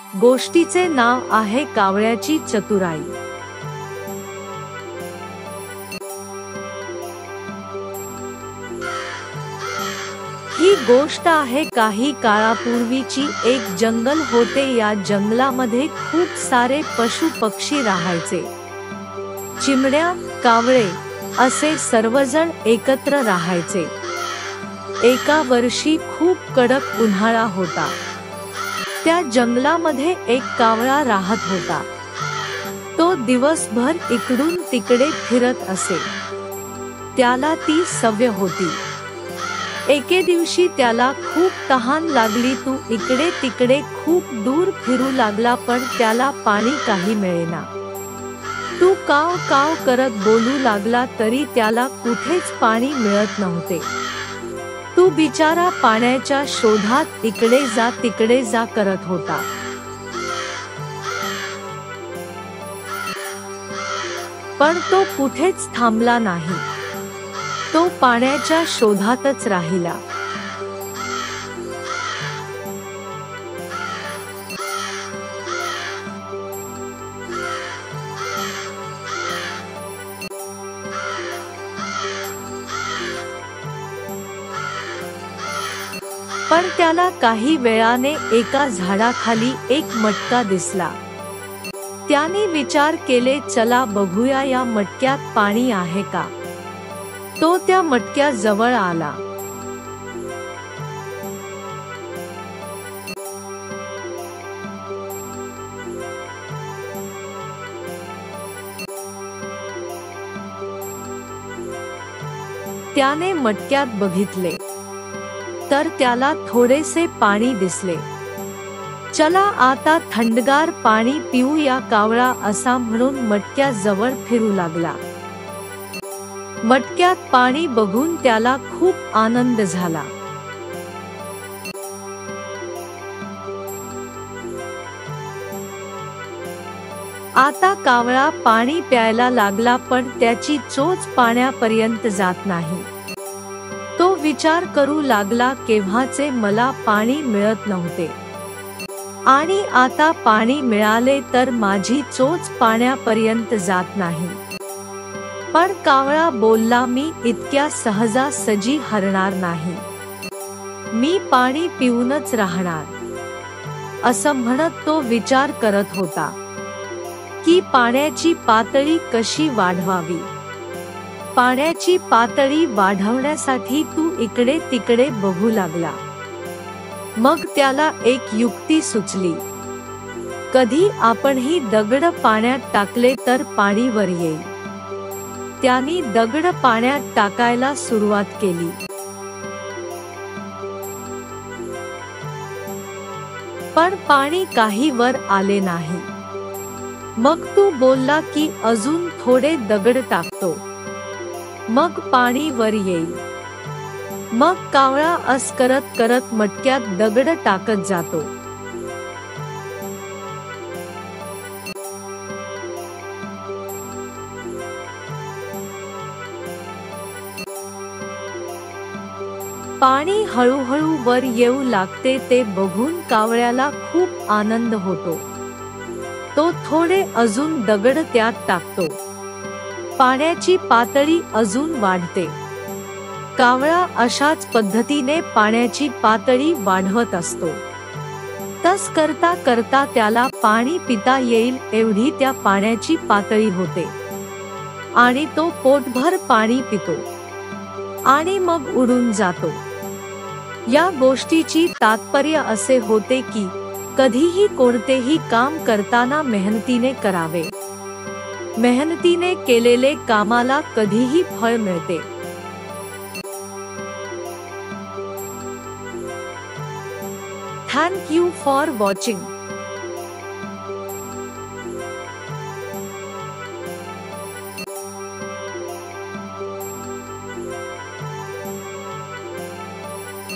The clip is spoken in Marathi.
गोष्टीचे नाव आहे कावळ्याची चतुराई। ही गोष्ट आहे काही काळापूर्वीची। एक जंगल होते। या जंगलामध्ये खूप सारे पशु पक्षी राहायचे। चिमण्या, कावळे असे सर्वजण एकत्र राहायचे। एका वर्षी खूप कडक उन्हाळा होता। त्या जंगलामध्ये एक कावळा राहत होता। तो दिवसभर इकडून तिकडे फिरत असे। त्याला ती सवय होती। एके दिवशी त्याला खूप तहान लागली। तो इकडे तिकडे खूप दूर फिरू लागला, पण त्याला पाणी काही मिळेना। तो काव काव करत बोलू लागला, तरी त्याला कुठेच पाणी मिळत नव्हते। तो बिचारा पाण्याच्या शोधात इकडे जा तिकडे जा करत होता। पण तो कुठेच थांबला नाही। तो पाण्याच्या शोधातच राहिला। पण त्याला काही वेळाने एका झाडाखाली एक मटका दिसला। त्याने विचार केले, चला बघूया या मटक्यात पाणी आहे का। तो त्या मटक्या जवळ आला। त्याने मटक्यात बघितले तर त्याला थोडेसे पाणी दिसले। चला आता थंडगार पाणी पिऊया, कावळा असा म्हणून मटक्या जवळ फिरू लागला। मटक्यात पाणी बघून त्याला खूप आनंद झाला। आता कावळा पाणी प्यायला लागला, पण त्याची चोच पाण्यापर्यंत जात नाही। तो विचार करू लागला, केव्हाचे मला पाणी मिळत नव्हते आणि आता पाणी मिळाले तर माझी चोच पाण्यापर्यंत जात नाही। पण कावळा बोलला, मी इतक्या सहजासहजी हरणार नाही। मी पाणी पिऊनच राहणार। असं म्हणत तो विचार करत होता की पाण्याची पातळी कशी वाढवावी। पाण्याची पातळी वाढवण्यासाठी तू इकडे तिकडे बघू लागला। मग त्याला एक युक्ती सुचली, कधी आपणही दगड पाण्यात टाकले तर पाणी वर येईल। त्याने दगड पाण्यात टाकायला सुरुवात केली। पण पाणी काही वर आले नाही। मग तो बोलला की अजून थोडे दगड टाकतो, मग पाणी वर येईल। मग कावळा असं करत करत मटक्यात दगड टाकत जातो। पाणी हळूहळू वर येऊ लागते। ते बघून कावळ्याला खूप आनंद होतो। तो थोडे अजून दगड त्यात टाकतो। पाण्याची पातळी अजून वाढते। कावळा अशाच पद्धतीने पाण्याची पातळी वाढवत असतो। तस करता करता त्याला पाणी पिता येईल एवढी त्या पाण्याची पातळी होते आणि तो पोटभर पाणी पितो आणि मग उडून जातो। या गोष्टीची तात्पर्य असे होते की कधीही कोणतेही काम करताना मेहनतीने करावे। मेहनतीने केलेले कामाला कधीही फळ मिळते। Thank you for watching.